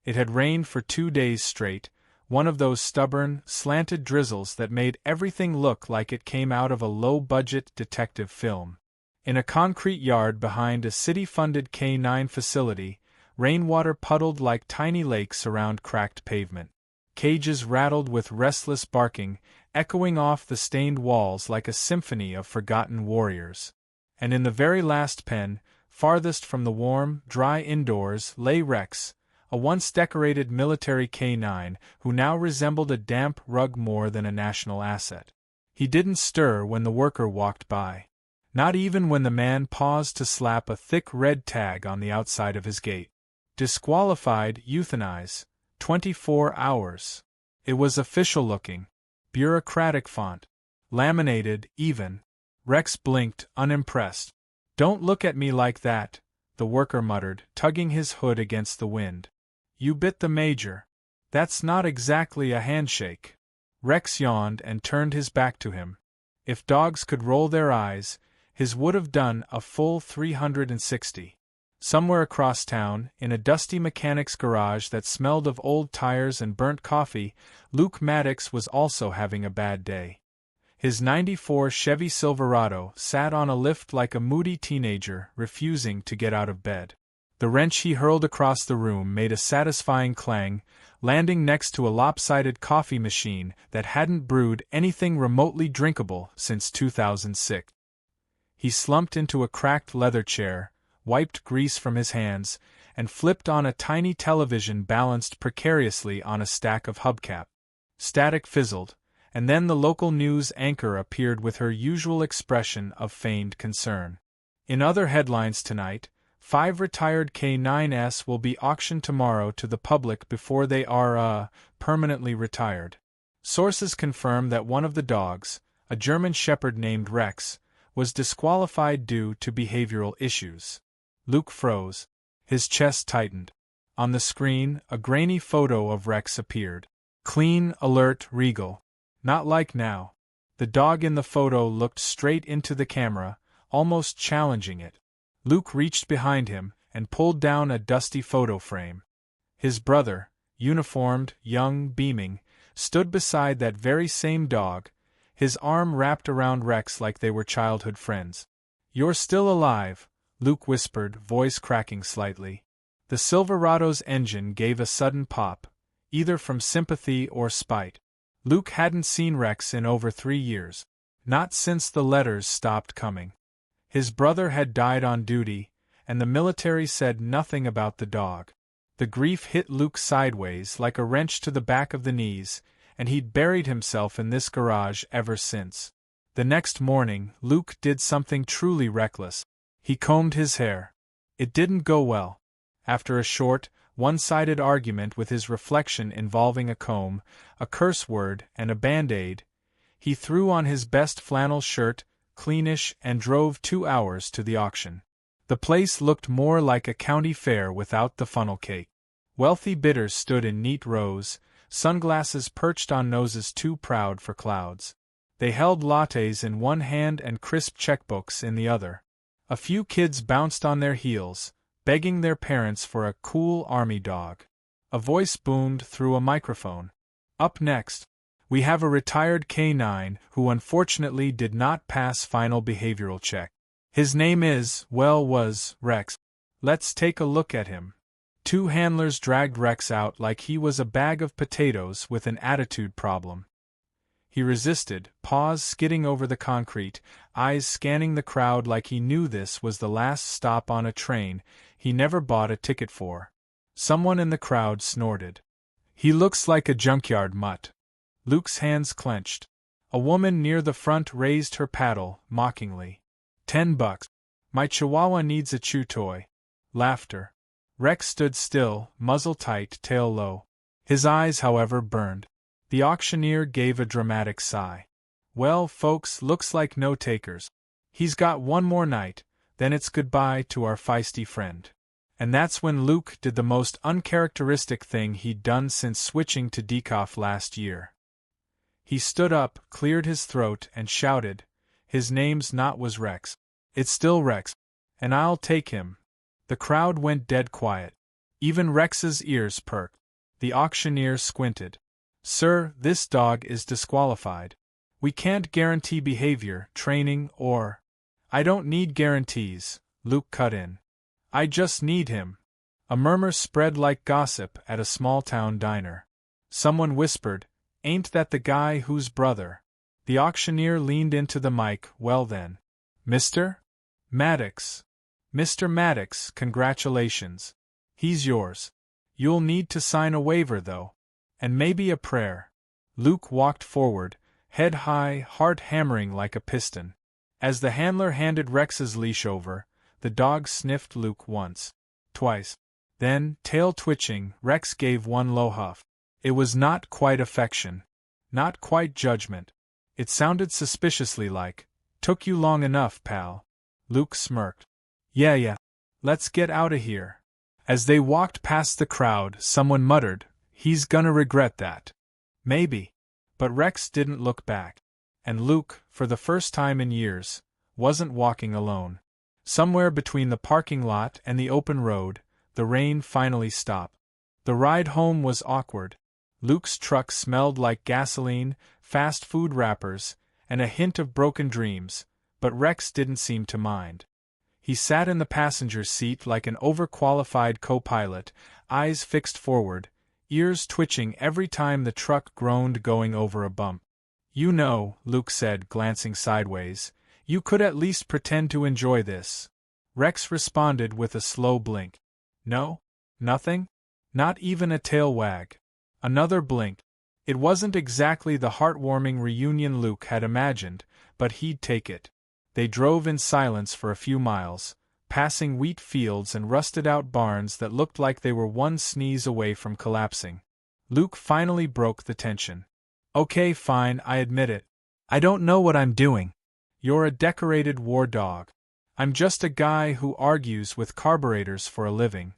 It had rained for 2 days straight, one of those stubborn, slanted drizzles that made everything look like it came out of a low-budget detective film. In a concrete yard behind a city-funded K-9 facility, rainwater puddled like tiny lakes around cracked pavement. Cages rattled with restless barking, echoing off the stained walls like a symphony of forgotten warriors. And in the very last pen, farthest from the warm, dry indoors, lay Rex, a once decorated military K-9 who now resembled a damp rug more than a national asset. He didn't stir when the worker walked by. Not even when the man paused to slap a thick red tag on the outside of his gate. Disqualified, euthanize, 24 hours. It was official-looking. Bureaucratic font. Laminated, even. Rex blinked, unimpressed. "Don't look at me like that," the worker muttered, tugging his hood against the wind. "You bit the major. That's not exactly a handshake." Rex yawned and turned his back to him. If dogs could roll their eyes, his would have done a full 360. Somewhere across town, in a dusty mechanic's garage that smelled of old tires and burnt coffee, Luke Maddox was also having a bad day. His '94 Chevy Silverado sat on a lift like a moody teenager, refusing to get out of bed. The wrench he hurled across the room made a satisfying clang, landing next to a lopsided coffee machine that hadn't brewed anything remotely drinkable since 2006. He slumped into a cracked leather chair, wiped grease from his hands, and flipped on a tiny television balanced precariously on a stack of hubcap. Static fizzled, and then the local news anchor appeared with her usual expression of feigned concern. In other headlines tonight, 5 retired K-9s will be auctioned tomorrow to the public before they are, permanently retired. Sources confirm that one of the dogs, a German shepherd named Rex, was disqualified due to behavioral issues. Luke froze. His chest tightened. On the screen, a grainy photo of Rex appeared. Clean, alert, regal. Not like now. The dog in the photo looked straight into the camera, almost challenging it. Luke reached behind him and pulled down a dusty photo frame. His brother, uniformed, young, beaming, stood beside that very same dog, his arm wrapped around Rex like they were childhood friends. "You're still alive," Luke whispered, voice cracking slightly. The Silverado's engine gave a sudden pop, either from sympathy or spite. Luke hadn't seen Rex in over 3 years. Not since the letters stopped coming. His brother had died on duty, and the military said nothing about the dog. The grief hit Luke sideways like a wrench to the back of the knees, and he'd buried himself in this garage ever since. The next morning, Luke did something truly reckless. He combed his hair. It didn't go well. After a short, one-sided argument with his reflection involving a comb, a curse word, and a Band-Aid, he threw on his best flannel shirt, cleanish, and drove 2 hours to the auction. The place looked more like a county fair without the funnel cake. Wealthy bidders stood in neat rows, sunglasses perched on noses too proud for clouds. They held lattes in one hand and crisp checkbooks in the other. A few kids bounced on their heels, begging their parents for a cool army dog. A voice boomed through a microphone. "Up next, we have a retired K-9 who unfortunately did not pass final behavioral check. His name was Rex. Let's take a look at him." 2 handlers dragged Rex out like he was a bag of potatoes with an attitude problem. He resisted, paws skidding over the concrete, eyes scanning the crowd like he knew this was the last stop on a train he never bought a ticket for. Someone in the crowd snorted. "He looks like a junkyard mutt." Luke's hands clenched. A woman near the front raised her paddle, mockingly. $10. My chihuahua needs a chew toy. Laughter. Rex stood still, muzzle tight, tail low. His eyes, however, burned. The auctioneer gave a dramatic sigh. "Well, folks, looks like no takers. He's got one more night, then it's goodbye to our feisty friend." And that's when Luke did the most uncharacteristic thing he'd done since switching to decaf last year. He stood up, cleared his throat, and shouted, "His name's not was Rex. It's still Rex. And I'll take him." The crowd went dead quiet. Even Rex's ears perked. The auctioneer squinted. Sir, this dog is disqualified. We can't guarantee behavior, training, or… I don't need guarantees, Luke cut in. I just need him. A murmur spread like gossip at a small-town diner. Someone whispered, "Ain't that the guy whose brother?" The auctioneer leaned into the mic. Well then. Mr. Maddox. Mr. Maddox, congratulations. He's yours. You'll need to sign a waiver, though. And maybe a prayer. Luke walked forward, head high, heart hammering like a piston. As the handler handed Rex's leash over, the dog sniffed Luke once, twice. Then, tail twitching, Rex gave one low huff. It was not quite affection. Not quite judgment. It sounded suspiciously like, "Took you long enough, pal." Luke smirked. Yeah. Let's get outta here." As they walked past the crowd, someone muttered, "He's gonna regret that." Maybe. But Rex didn't look back. And Luke, for the first time in years, wasn't walking alone. Somewhere between the parking lot and the open road, the rain finally stopped. The ride home was awkward. Luke's truck smelled like gasoline, fast food wrappers, and a hint of broken dreams, but Rex didn't seem to mind. He sat in the passenger's seat like an overqualified co-pilot, eyes fixed forward, ears twitching every time the truck groaned going over a bump. "You know," Luke said, glancing sideways, "you could at least pretend to enjoy this." Rex responded with a slow blink. "No? Nothing? Not even a tail wag?" Another blink. It wasn't exactly the heartwarming reunion Luke had imagined, but he'd take it. They drove in silence for a few miles, passing wheat fields and rusted-out barns that looked like they were one sneeze away from collapsing. Luke finally broke the tension. "Okay, fine, I admit it. I don't know what I'm doing. You're a decorated war dog. I'm just a guy who argues with carburetors for a living.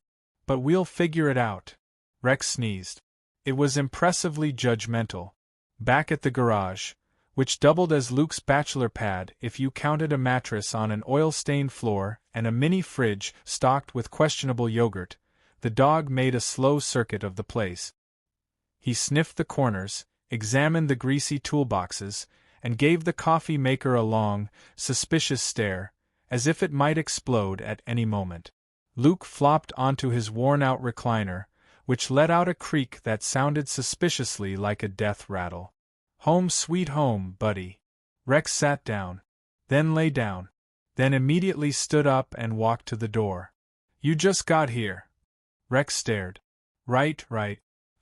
But we'll figure it out." Rex sneezed. It was impressively judgmental. Back at the garage, which doubled as Luke's bachelor pad if you counted a mattress on an oil-stained floor and a mini fridge stocked with questionable yogurt, the dog made a slow circuit of the place. He sniffed the corners, examined the greasy toolboxes, and gave the coffee maker a long, suspicious stare, as if it might explode at any moment. Luke flopped onto his worn-out recliner, which let out a creak that sounded suspiciously like a death rattle. "Home sweet home, buddy." Rex sat down, then lay down, then immediately stood up and walked to the door. "You just got here." Rex stared. Right.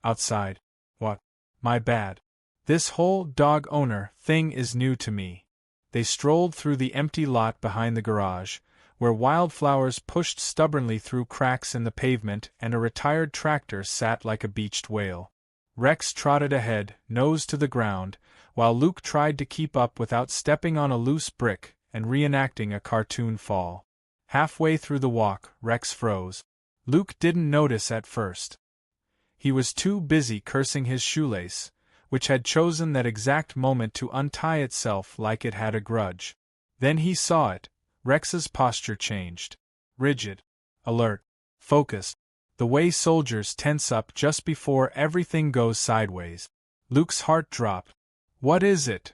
Outside." "What? My bad. This whole dog owner thing is new to me." They strolled through the empty lot behind the garage, where wildflowers pushed stubbornly through cracks in the pavement and a retired tractor sat like a beached whale. Rex trotted ahead, nose to the ground, while Luke tried to keep up without stepping on a loose brick and reenacting a cartoon fall. Halfway through the walk, Rex froze. Luke didn't notice at first. He was too busy cursing his shoelace, which had chosen that exact moment to untie itself like it had a grudge. Then he saw it. Rex's posture changed. Rigid. Alert. Focused. The way soldiers tense up just before everything goes sideways. Luke's heart dropped. "What is it?"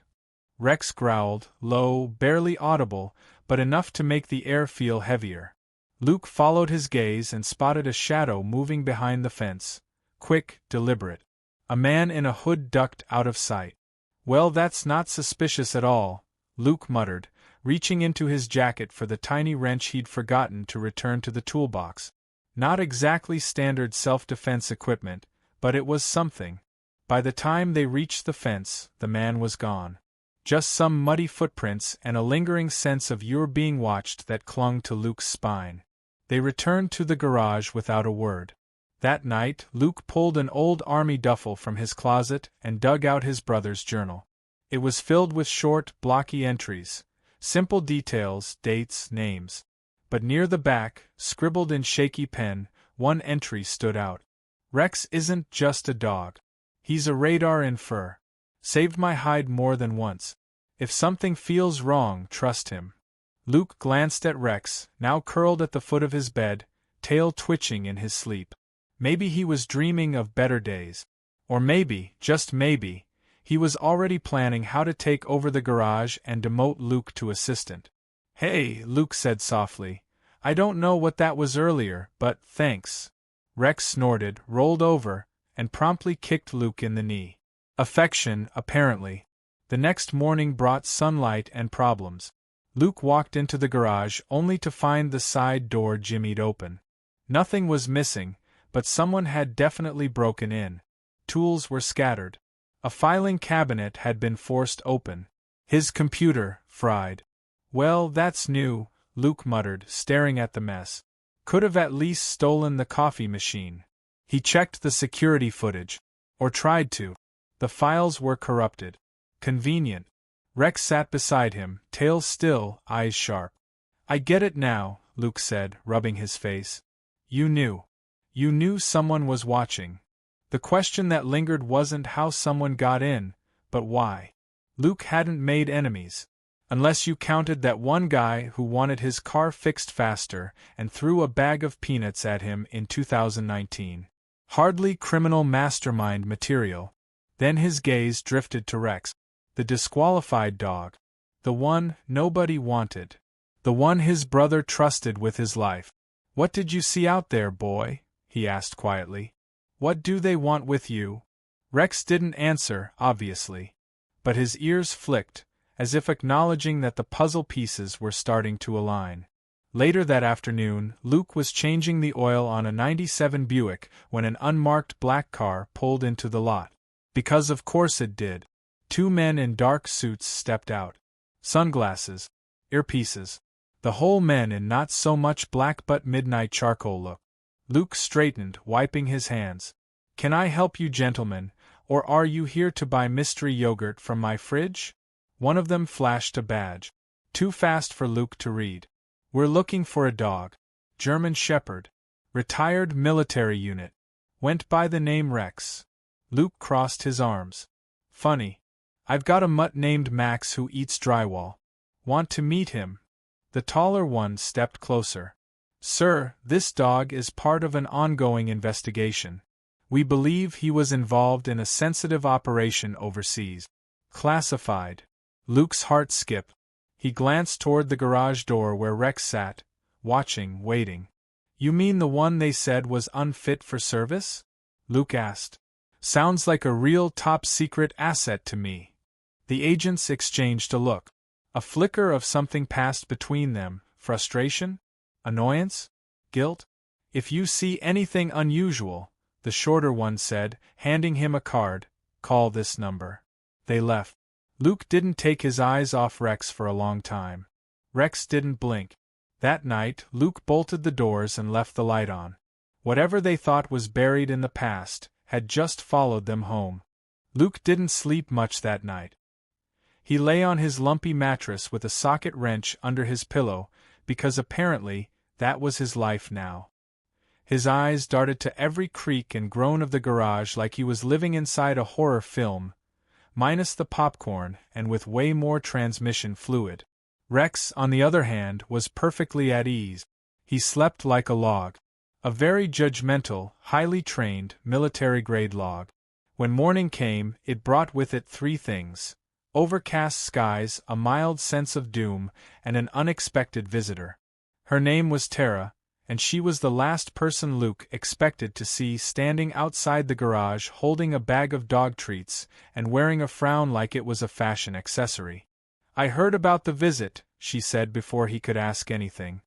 Rex growled, low, barely audible, but enough to make the air feel heavier. Luke followed his gaze and spotted a shadow moving behind the fence. Quick, deliberate. A man in a hood ducked out of sight. "Well, that's not suspicious at all," Luke muttered, reaching into his jacket for the tiny wrench he'd forgotten to return to the toolbox. Not exactly standard self-defense equipment, but it was something. By the time they reached the fence, the man was gone. Just some muddy footprints and a lingering sense of you're being watched that clung to Luke's spine. They returned to the garage without a word. That night, Luke pulled an old army duffel from his closet and dug out his brother's journal. It was filled with short, blocky entries. Simple details, dates, names. But near the back, scribbled in shaky pen, one entry stood out. "Rex isn't just a dog. He's a radar in fur. Saved my hide more than once. If something feels wrong, trust him." Luke glanced at Rex, now curled at the foot of his bed, tail twitching in his sleep. Maybe he was dreaming of better days. Or maybe, just maybe, he was already planning how to take over the garage and demote Luke to assistant. "Hey," Luke said softly. "I don't know what that was earlier, but thanks." Rex snorted, rolled over, and promptly kicked Luke in the knee. Affection, apparently. The next morning brought sunlight and problems. Luke walked into the garage only to find the side door jimmied open. Nothing was missing, but someone had definitely broken in. Tools were scattered. A filing cabinet had been forced open. His computer, fried. "Well, that's new," Luke muttered, staring at the mess. "Could have at least stolen the coffee machine." He checked the security footage. Or tried to. The files were corrupted. Convenient. Rex sat beside him, tail still, eyes sharp. "I get it now," Luke said, rubbing his face. "You knew. You knew someone was watching." The question that lingered wasn't how someone got in, but why. Luke hadn't made enemies. Unless you counted that one guy who wanted his car fixed faster and threw a bag of peanuts at him in 2019. Hardly criminal mastermind material. Then his gaze drifted to Rex. The disqualified dog. The one nobody wanted. The one his brother trusted with his life. "What did you see out there, boy?" he asked quietly. "What do they want with you?" Rex didn't answer, obviously. But his ears flicked, as if acknowledging that the puzzle pieces were starting to align. Later that afternoon, Luke was changing the oil on a '97 Buick when an unmarked black car pulled into the lot. Because of course it did. Two men in dark suits stepped out. Sunglasses. Earpieces. The whole men in not so much black but midnight charcoal look. Luke straightened, wiping his hands. "Can I help you gentlemen, or are you here to buy mystery yogurt from my fridge?" One of them flashed a badge. Too fast for Luke to read. "We're looking for a dog. German Shepherd. Retired military unit. Went by the name Rex." Luke crossed his arms. "Funny. I've got a mutt named Max who eats drywall. Want to meet him?" The taller one stepped closer. "Sir, this dog is part of an ongoing investigation. We believe he was involved in a sensitive operation overseas. Classified." Luke's heart skipped. He glanced toward the garage door where Rex sat, watching, waiting. "You mean the one they said was unfit for service?" Luke asked. "Sounds like a real top-secret asset to me." The agents exchanged a look. A flicker of something passed between them, frustration? Annoyance? Guilt? "If you see anything unusual," the shorter one said, handing him a card, "call this number." They left. Luke didn't take his eyes off Rex for a long time. Rex didn't blink. That night, Luke bolted the doors and left the light on. Whatever they thought was buried in the past had just followed them home. Luke didn't sleep much that night. He lay on his lumpy mattress with a socket wrench under his pillow, because apparently, that was his life now. His eyes darted to every creak and groan of the garage like he was living inside a horror film, minus the popcorn and with way more transmission fluid. Rex, on the other hand, was perfectly at ease. He slept like a log. A very judgmental, highly trained, military-grade log. When morning came, it brought with it three things: overcast skies, a mild sense of doom, and an unexpected visitor. Her name was Tara, and she was the last person Luke expected to see standing outside the garage holding a bag of dog treats and wearing a frown like it was a fashion accessory. "I heard about the visit," she said before he could ask anything.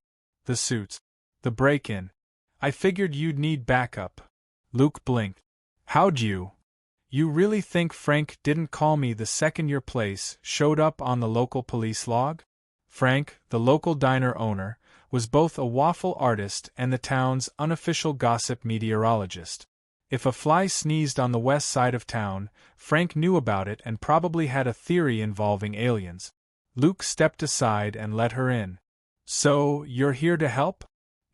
"The suits. The break-in. I figured you'd need backup." Luke blinked. "How'd you? You really think Frank didn't call me the second your place showed up on the local police log?" Frank, the local diner owner, was both a waffle artist and the town's unofficial gossip meteorologist. If a fly sneezed on the west side of town, Frank knew about it and probably had a theory involving aliens. Luke stepped aside and let her in. "So, you're here to help?"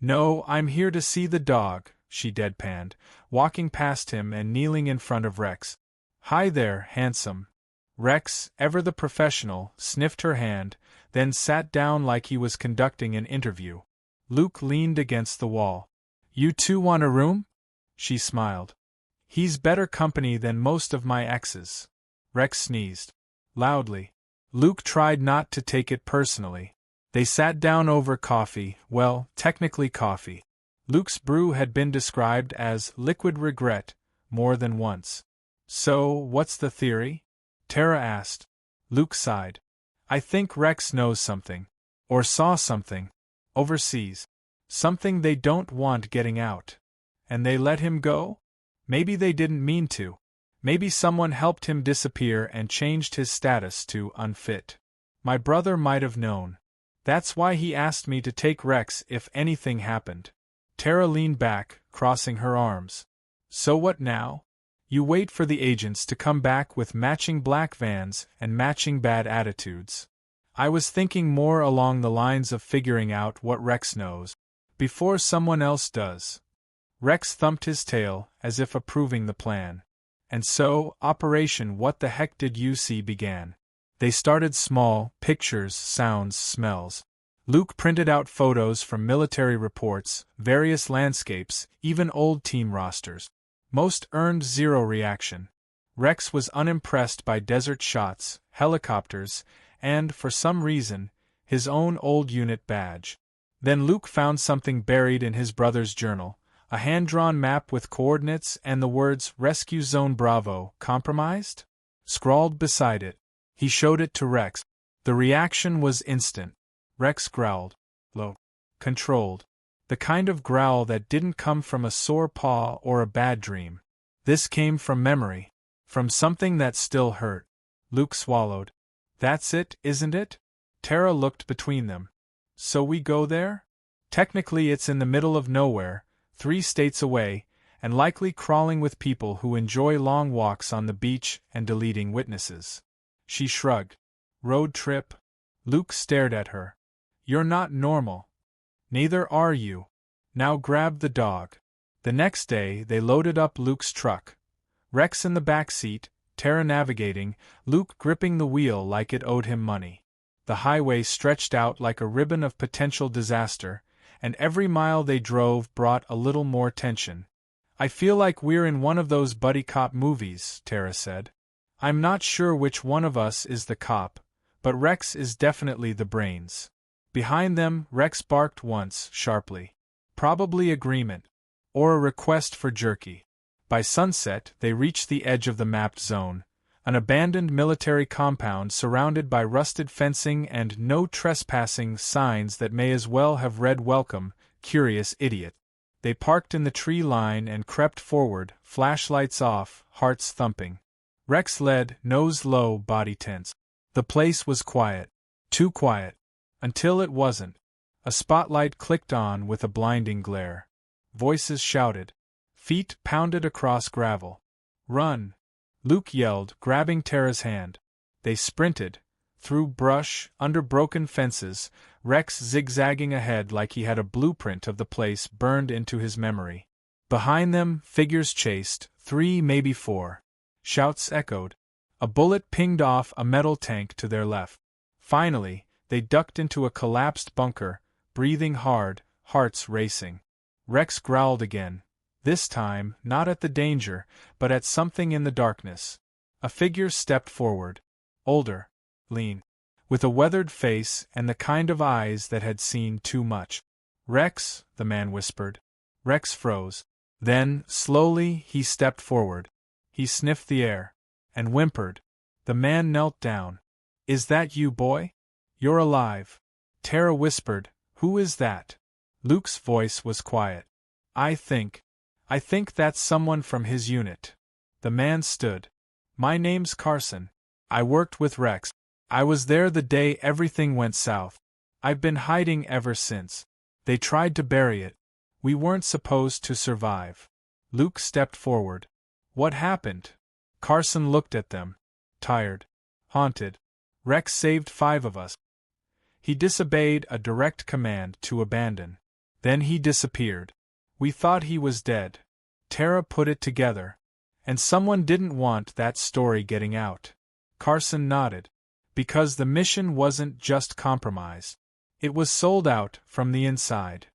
"No, I'm here to see the dog," she deadpanned, walking past him and kneeling in front of Rex. "Hi there, handsome." Rex, ever the professional, sniffed her hand, then sat down like he was conducting an interview. Luke leaned against the wall. "You two want a room?" she smiled. He's better company than most of my exes. Rex sneezed. Loudly. Luke tried not to take it personally. They sat down over coffee, well, technically coffee. Luke's brew had been described as liquid regret more than once. So, what's the theory? Tara asked. Luke sighed. I think Rex knows something. Or saw something. Overseas. Something they don't want getting out. And they let him go? Maybe they didn't mean to. Maybe someone helped him disappear and changed his status to unfit. My brother might have known. That's why he asked me to take Rex if anything happened. Tara leaned back, crossing her arms. So what now? You wait for the agents to come back with matching black vans and matching bad attitudes. I was thinking more along the lines of figuring out what Rex knows, before someone else does. Rex thumped his tail, as if approving the plan. And so, Operation What the Heck Did You See began. They started small, pictures, sounds, smells. Luke printed out photos from military reports, various landscapes, even old team rosters. Most earned zero reaction. Rex was unimpressed by desert shots, helicopters, and, for some reason, his own old unit badge. Then Luke found something buried in his brother's journal, a hand-drawn map with coordinates and the words Rescue Zone Bravo, compromised? Scrawled beside it. He showed it to Rex. The reaction was instant. Rex growled. Low. Controlled. The kind of growl that didn't come from a sore paw or a bad dream. This came from memory. From something that still hurt. Luke swallowed. That's it, isn't it? Tara looked between them. So we go there? Technically it's in the middle of nowhere, 3 states away, and likely crawling with people who enjoy long walks on the beach and deleting witnesses. She shrugged. Road trip? Luke stared at her. You're not normal. Neither are you. Now grab the dog. The next day they loaded up Luke's truck. Rex in the back seat, Tara navigating, Luke gripping the wheel like it owed him money. The highway stretched out like a ribbon of potential disaster, and every mile they drove brought a little more tension. I feel like we're in one of those buddy cop movies, Tara said. I'm not sure which one of us is the cop, but Rex is definitely the brains. Behind them, Rex barked once, sharply. Probably agreement. Or a request for jerky. By sunset, they reached the edge of the mapped zone, an abandoned military compound surrounded by rusted fencing and no trespassing signs that may as well have read welcome, curious idiot. They parked in the tree line and crept forward, flashlights off, hearts thumping. Rex led, nose low, body tense. The place was quiet. Too quiet. Until it wasn't. A spotlight clicked on with a blinding glare. Voices shouted. Feet pounded across gravel. Run! Luke yelled, grabbing Tara's hand. They sprinted. Through brush, under broken fences, Rex zigzagging ahead like he had a blueprint of the place burned into his memory. Behind them, figures chased, 3, maybe 4. Shouts echoed. A bullet pinged off a metal tank to their left. Finally, they ducked into a collapsed bunker, breathing hard, hearts racing. Rex growled again. This time, not at the danger, but at something in the darkness. A figure stepped forward. Older. Lean. With a weathered face and the kind of eyes that had seen too much. Rex, the man whispered. Rex froze. Then, slowly, he stepped forward. He sniffed the air. And whimpered. The man knelt down. Is that you, boy? You're alive. Tara whispered. Who is that? Luke's voice was quiet. I think that's someone from his unit. The man stood. My name's Carson. I worked with Rex. I was there the day everything went south. I've been hiding ever since. They tried to bury it. We weren't supposed to survive. Luke stepped forward. What happened? Carson looked at them. Tired. Haunted. Rex saved 5 of us. He disobeyed a direct command to abandon. Then he disappeared. We thought he was dead. Tara put it together. And someone didn't want that story getting out. Carson nodded. Because the mission wasn't just compromised. It was sold out from the inside.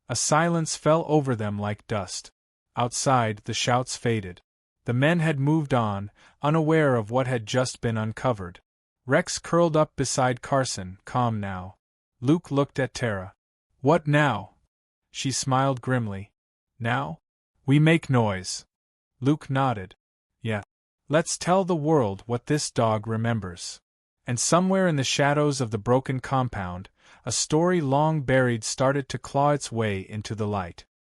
A silence fell over them like dust. Outside, the shouts faded. The men had moved on, unaware of what had just been uncovered. Rex curled up beside Carson, calm now. Luke looked at Tara. What now? She smiled grimly. Now? We make noise. Luke nodded. Yeah. Let's tell the world what this dog remembers. And somewhere in the shadows of the broken compound, a story long buried started to claw its way into the light.